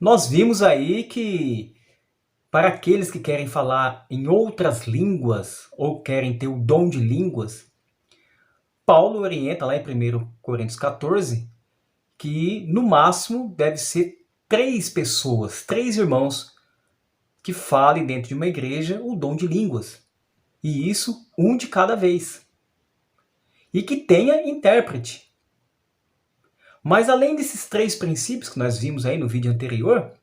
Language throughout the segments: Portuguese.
Nós vimos aí que para aqueles que querem falar em outras línguas ou querem ter o dom de línguas, Paulo orienta lá em 1 Coríntios 14 que no máximo deve ser 3 pessoas, 3 irmãos que falem dentro de uma igreja o dom de línguas. E isso um de cada vez. E que tenha intérprete. Mas além desses 3 princípios que nós vimos aí no vídeo anterior,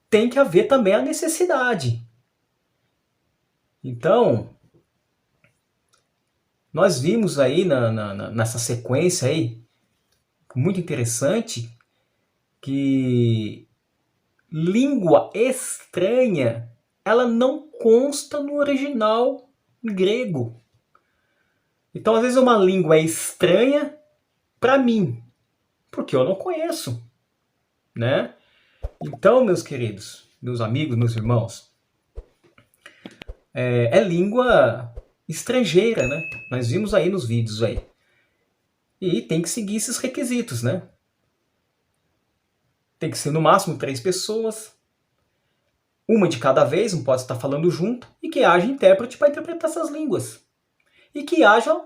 tem que haver também a necessidade. Então, nós vimos aí nessa sequência aí, muito interessante, que língua estranha, ela não consta no original grego. Então, às vezes uma língua é estranha para mim, porque eu não conheço, né? Então, meus queridos, meus amigos, meus irmãos, é língua estrangeira, né? Nós vimos aí nos vídeos aí. E tem que seguir esses requisitos, né? Tem que ser no máximo 3 pessoas, uma de cada vez, não pode estar falando junto, e que haja intérprete para interpretar essas línguas. E que haja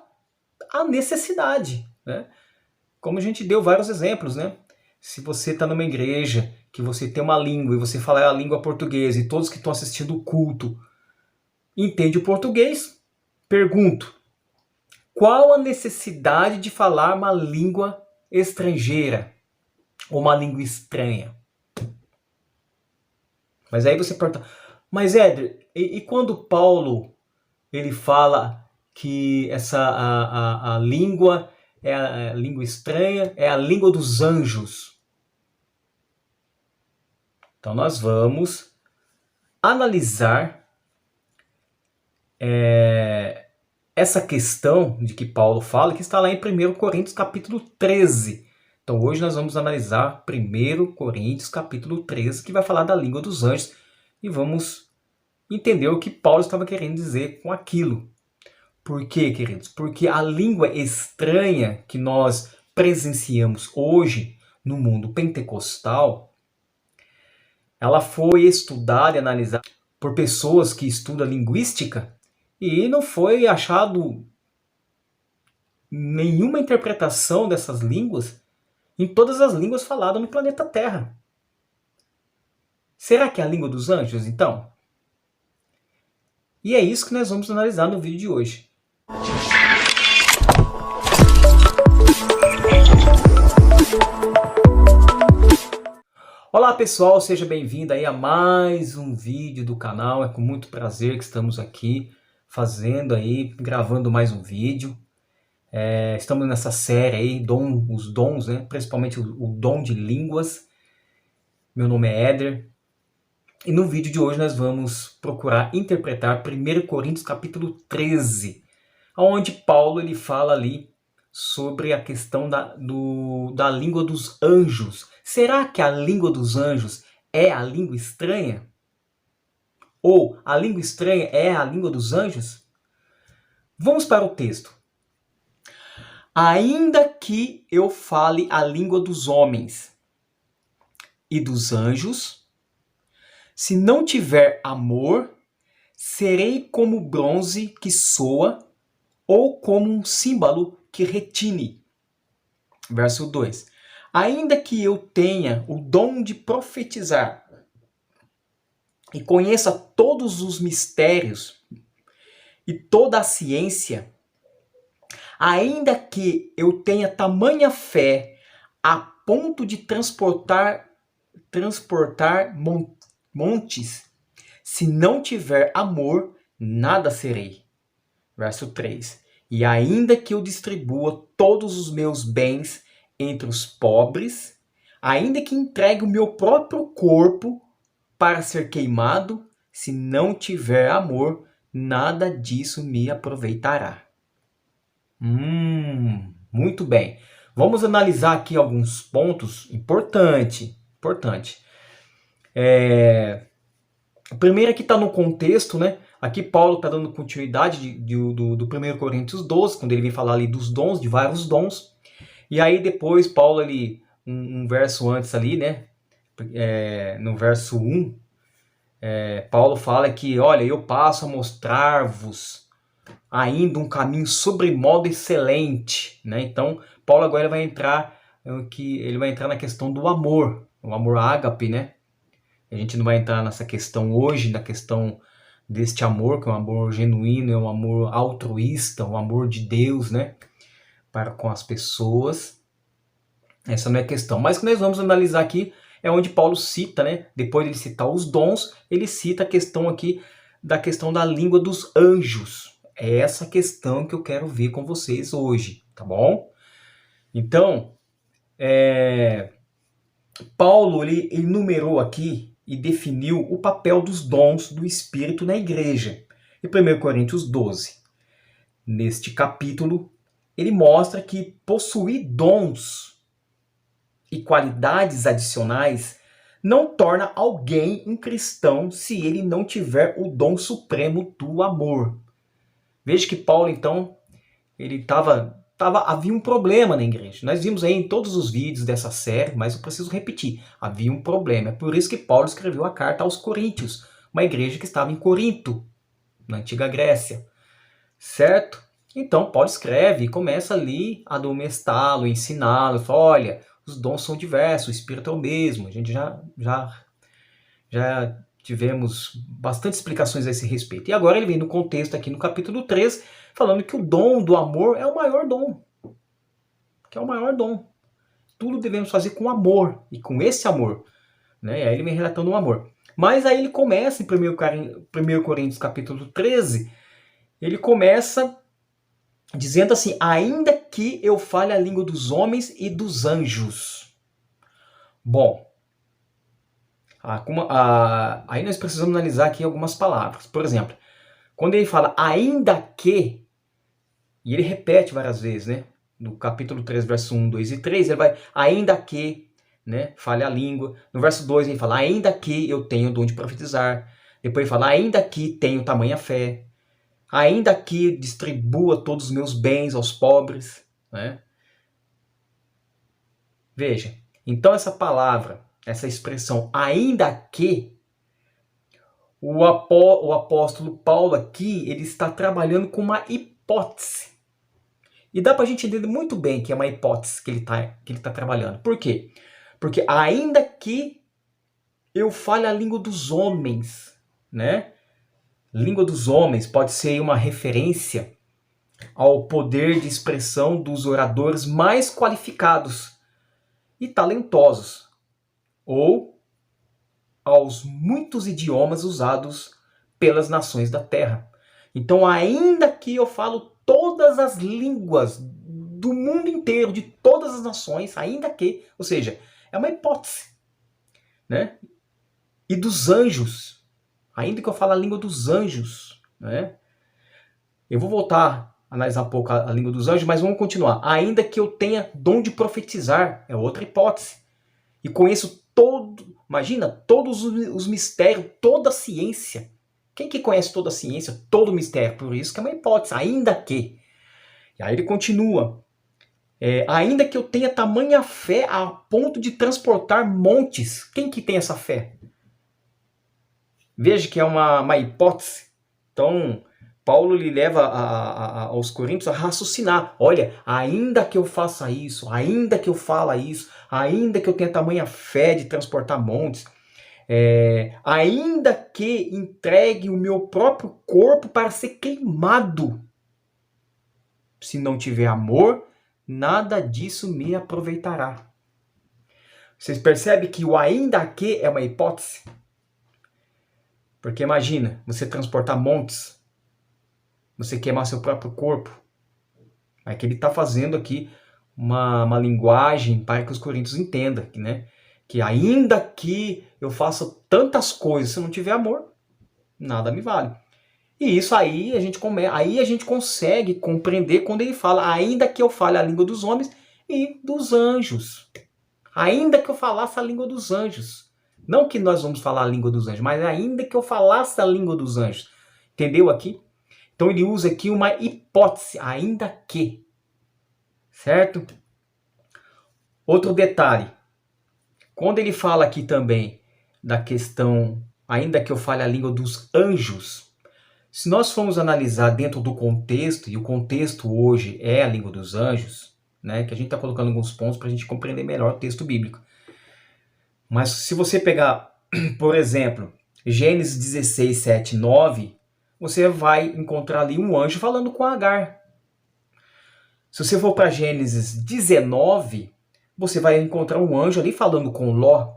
a necessidade, né? Como a gente deu vários exemplos, né? Se você está numa igreja, que você tem uma língua e você fala a língua portuguesa e todos que estão assistindo o culto entendem o português, pergunto, qual a necessidade de falar uma língua estrangeira ou uma língua estranha? Mas aí você pergunta, mas Éder, e quando Paulo ele fala que a língua é a língua estranha, é a língua dos anjos? Então nós vamos analisar essa questão de que Paulo fala, que está lá em 1 Coríntios capítulo 13. Então hoje nós vamos analisar 1 Coríntios capítulo 13, que vai falar da língua dos anjos, e vamos entender o que Paulo estava querendo dizer com aquilo. Por quê, queridos? Porque a língua estranha que nós presenciamos hoje no mundo pentecostal, ela foi estudada e analisada por pessoas que estudam linguística e não foi achado nenhuma interpretação dessas línguas em todas as línguas faladas no planeta Terra. Será que é a língua dos anjos, então? E é isso que nós vamos analisar no vídeo de hoje. Olá pessoal, seja bem-vindo aí a mais um vídeo do canal. É com muito prazer que estamos aqui gravando mais um vídeo. Estamos nessa série aí, os dons, né? Principalmente o dom de línguas. Meu nome é Éder. E no vídeo de hoje nós vamos procurar interpretar 1 Coríntios capítulo 13, onde Paulo ele fala ali sobre a questão da língua dos anjos. Será que a língua dos anjos é a língua estranha? Ou a língua estranha é a língua dos anjos? Vamos para o texto. Ainda que eu fale a língua dos homens e dos anjos, se não tiver amor, serei como bronze que soa ou como um símbolo que retine. Verso 2. Ainda que eu tenha o dom de profetizar e conheça todos os mistérios e toda a ciência, ainda que eu tenha tamanha fé a ponto de transportar montes, se não tiver amor, nada serei. Verso 3. E ainda que eu distribua todos os meus bens entre os pobres, ainda que entregue o meu próprio corpo para ser queimado, se não tiver amor, nada disso me aproveitará. Muito bem. Vamos analisar aqui alguns pontos importantes. O primeiro aqui está no contexto, né? Aqui Paulo está dando continuidade do 1 Coríntios 12, quando ele vem falar ali dos dons, de vários dons. E aí depois Paulo, um verso antes ali, né? no verso 1, Paulo fala que, olha, eu passo a mostrar-vos ainda um caminho sobremodo excelente, né? Então, Paulo agora ele vai entrar na questão do amor, o amor ágape, né? A gente não vai entrar nessa questão hoje, na questão deste amor, que é um amor genuíno, é um amor altruísta, um amor de Deus, né? Para com as pessoas. Essa não é a questão. Mas o que nós vamos analisar aqui é onde Paulo cita, né? Depois de ele citar os dons, ele cita a questão aqui da questão da língua dos anjos. É essa questão que eu quero ver com vocês hoje, tá bom? Então, Paulo ele enumerou aqui e definiu o papel dos dons do Espírito na igreja. Em 1 Coríntios 12, neste capítulo, ele mostra que possuir dons e qualidades adicionais não torna alguém um cristão se ele não tiver o dom supremo do amor. Veja que Paulo, então, ele havia um problema na igreja. Nós vimos aí em todos os vídeos dessa série, mas eu preciso repetir. Havia um problema. É por isso que Paulo escreveu a carta aos Coríntios, uma igreja que estava em Corinto, na antiga Grécia. Certo? Então, Paulo escreve e começa ali a admoestá-lo, ensiná-lo. Fala, olha, os dons são diversos, o Espírito é o mesmo. A gente já tivemos bastante explicações a esse respeito. E agora ele vem no contexto aqui no capítulo 3, falando que o dom do amor é o maior dom. Que é o maior dom. Tudo devemos fazer com amor, e com esse amor. Né? E aí ele vem relatando o amor. Mas aí ele começa em 1 Coríntios capítulo 13, ele começa dizendo assim, ainda que eu fale a língua dos homens e dos anjos. Bom, aí nós precisamos analisar aqui algumas palavras. Por exemplo, quando ele fala ainda que, e ele repete várias vezes, né? No capítulo 3, verso 1, 2 e 3, ele vai, ainda que, né, fale a língua. No verso 2 ele fala, ainda que eu tenha o dom de profetizar. Depois ele fala, ainda que tenho tamanha fé. Ainda que distribua todos os meus bens aos pobres. Né? Veja, então essa palavra, essa expressão, ainda que, o apóstolo Paulo aqui, ele está trabalhando com uma hipótese. E dá para a gente entender muito bem que é uma hipótese que ele tá trabalhando. Por quê? Porque ainda que eu fale a língua dos homens, né? Língua dos homens pode ser uma referência ao poder de expressão dos oradores mais qualificados e talentosos, ou aos muitos idiomas usados pelas nações da terra. Então, ainda que eu falo todas as línguas do mundo inteiro, de todas as nações, ainda que, ou seja, é uma hipótese, né? E dos anjos, ainda que eu fale a língua dos anjos, né? Eu vou voltar a analisar um pouco a língua dos anjos, mas vamos continuar. Ainda que eu tenha dom de profetizar, é outra hipótese. E conheço imagina, todos os mistérios, toda a ciência. Quem que conhece toda a ciência, todo o mistério? Por isso que é uma hipótese, ainda que. E aí ele continua. Ainda que eu tenha tamanha fé a ponto de transportar montes. Quem que tem essa fé? Veja que é uma hipótese. Então, Paulo lhe leva aos Coríntios a raciocinar. Olha, ainda que eu faça isso, ainda que eu fale isso, ainda que eu tenha tamanha fé de transportar montes, ainda que entregue o meu próprio corpo para ser queimado, se não tiver amor, nada disso me aproveitará. Vocês percebem que o ainda que é uma hipótese? Porque imagina, você transportar montes, você queimar seu próprio corpo. É que ele está fazendo aqui uma linguagem para que os coríntios entendam, né? Que ainda que eu faça tantas coisas, se não tiver amor, nada me vale. E isso aí a gente consegue compreender quando ele fala, ainda que eu fale a língua dos homens e dos anjos. Ainda que eu falasse a língua dos anjos. Não que nós vamos falar a língua dos anjos, mas ainda que eu falasse a língua dos anjos. Entendeu aqui? Então ele usa aqui uma hipótese, ainda que. Certo? Outro detalhe. Quando ele fala aqui também da questão, ainda que eu fale a língua dos anjos, se nós formos analisar dentro do contexto, e o contexto hoje é a língua dos anjos, né, que a gente está colocando alguns pontos para a gente compreender melhor o texto bíblico. Mas se você pegar, por exemplo, Gênesis 16, 7, 9, você vai encontrar ali um anjo falando com Agar. Se você for para Gênesis 19, você vai encontrar um anjo ali falando com Ló.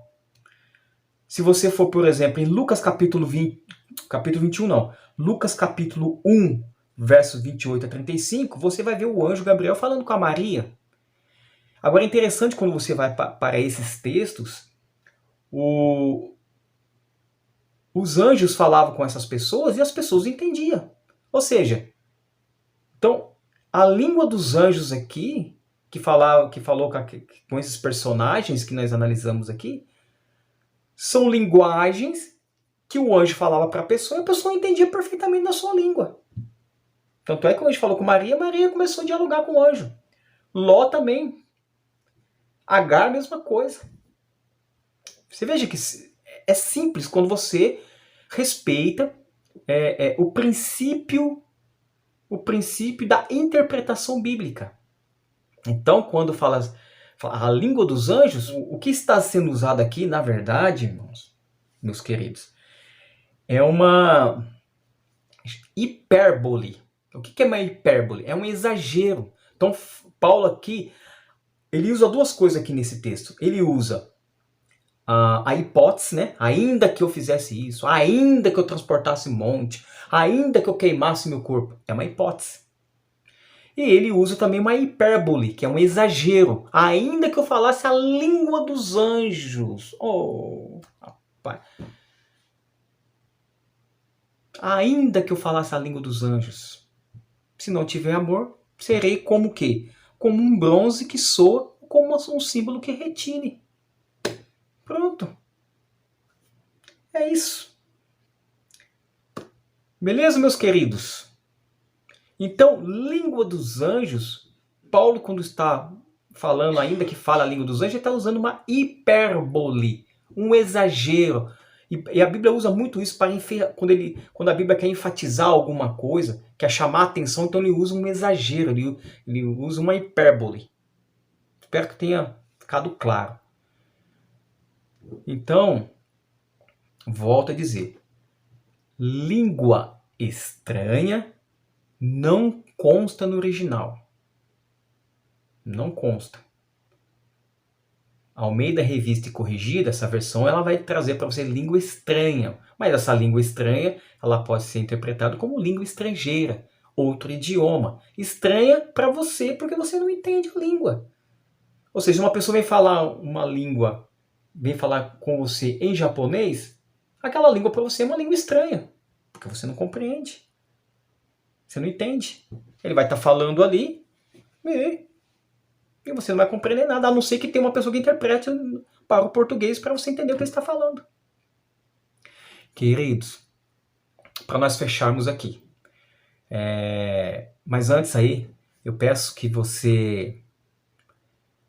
Se você for, por exemplo, em Lucas capítulo 21 não, Lucas capítulo 1, versos 28 a 35, você vai ver o anjo Gabriel falando com a Maria. Agora é interessante quando você vai para esses textos, os anjos falavam com essas pessoas e as pessoas entendiam. Ou seja, então a língua dos anjos aqui, que falou com esses personagens que nós analisamos aqui, são linguagens que o anjo falava para a pessoa e a pessoa entendia perfeitamente na sua língua. Tanto é que o anjo falou com Maria, Maria começou a dialogar com o anjo. Ló também. Agar, mesma coisa. Você veja que é simples quando você respeita o princípio da interpretação bíblica. Então, quando fala a língua dos anjos, o que está sendo usado aqui, na verdade, irmãos, meus queridos, é uma hipérbole. O que é uma hipérbole? É um exagero. Então, Paulo aqui, ele usa duas coisas aqui nesse texto. Ele usa a hipótese, né? Ainda que eu fizesse isso, ainda que eu transportasse monte, ainda que eu queimasse meu corpo. É uma hipótese. E ele usa também uma hipérbole, que é um exagero. Ainda que eu falasse a língua dos anjos. Oh, rapaz. Ainda que eu falasse a língua dos anjos. Se não tiver amor, serei como o quê? Como um bronze que soa, como um símbolo que retine. Pronto. É isso. Beleza, meus queridos? Então, língua dos anjos, Paulo, quando está falando, ainda que fala a língua dos anjos, ele está usando uma hipérbole, um exagero. E a Bíblia usa muito isso para quando a Bíblia quer enfatizar alguma coisa, quer chamar a atenção, então ele usa um exagero, ele usa uma hipérbole. Espero que tenha ficado claro. Então, volto a dizer, língua estranha não consta no original. Não consta. Almeida Revista e Corrigida, essa versão, ela vai trazer para você língua estranha. Mas essa língua estranha, ela pode ser interpretada como língua estrangeira, outro idioma. Estranha para você porque você não entende a língua. Ou seja, uma pessoa vem falar uma língua, vem falar com você em japonês, aquela língua para você é uma língua estranha, porque você não compreende. Você não entende. Ele vai estar falando ali e você não vai compreender nada, a não ser que tenha uma pessoa que interprete para o português para você entender o que ele está falando. Queridos, para nós fecharmos aqui. Mas antes aí, eu peço que você,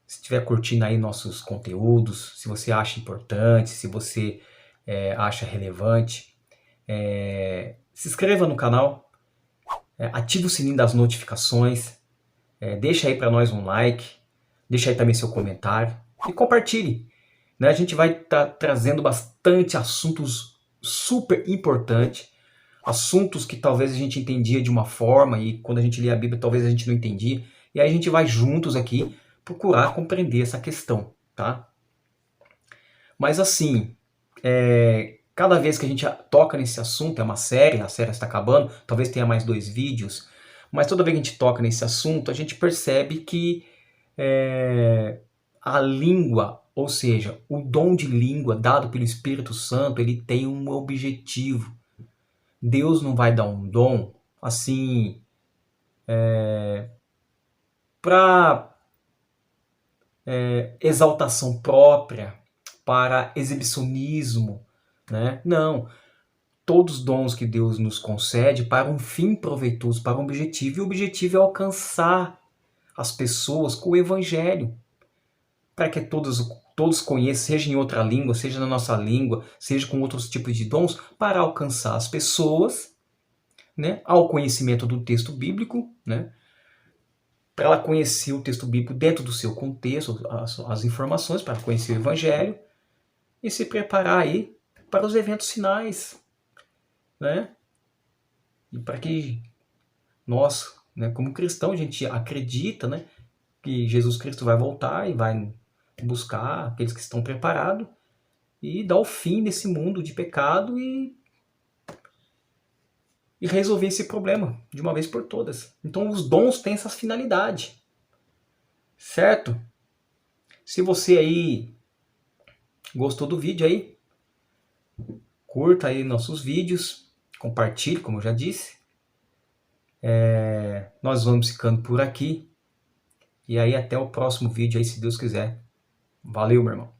se estiver curtindo aí nossos conteúdos, se você acha importante, se você acha relevante, se inscreva no canal, ative o sininho das notificações, deixa aí para nós um like, deixa aí também seu comentário e compartilhe. Né? A gente vai estar trazendo bastante assuntos super importantes, assuntos que talvez a gente entendia de uma forma e quando a gente lê a Bíblia talvez a gente não entendia. E aí a gente vai juntos aqui procurar compreender essa questão, tá? Mas assim, cada vez que a gente toca nesse assunto, é uma série, a série está acabando, talvez tenha mais 2 vídeos, mas toda vez que a gente toca nesse assunto, a gente percebe que a língua, ou seja, o dom de língua dado pelo Espírito Santo, ele tem um objetivo. Deus não vai dar um dom assim para exaltação própria, para exibicionismo, né? Não. Todos os dons que Deus nos concede para um fim proveitoso, para um objetivo, e o objetivo é alcançar as pessoas com o Evangelho, para que todos todos conheçam, seja em outra língua, seja na nossa língua, seja com outros tipos de dons, para alcançar as pessoas, né, ao conhecimento do texto bíblico, né, para ela conhecer o texto bíblico dentro do seu contexto, as informações para conhecer o Evangelho e se preparar aí para os eventos finais, né? E para que nós, né, como cristãos, a gente acredita, né, que Jesus Cristo vai voltar e vai buscar aqueles que estão preparados e dar o fim nesse mundo de pecado e resolver esse problema de uma vez por todas. Então os dons têm essa finalidade, certo? Se você aí gostou do vídeo aí, curta aí nossos vídeos, compartilhe, como eu já disse. Nós vamos ficando por aqui. E aí até o próximo vídeo aí, se Deus quiser. Valeu, meu irmão.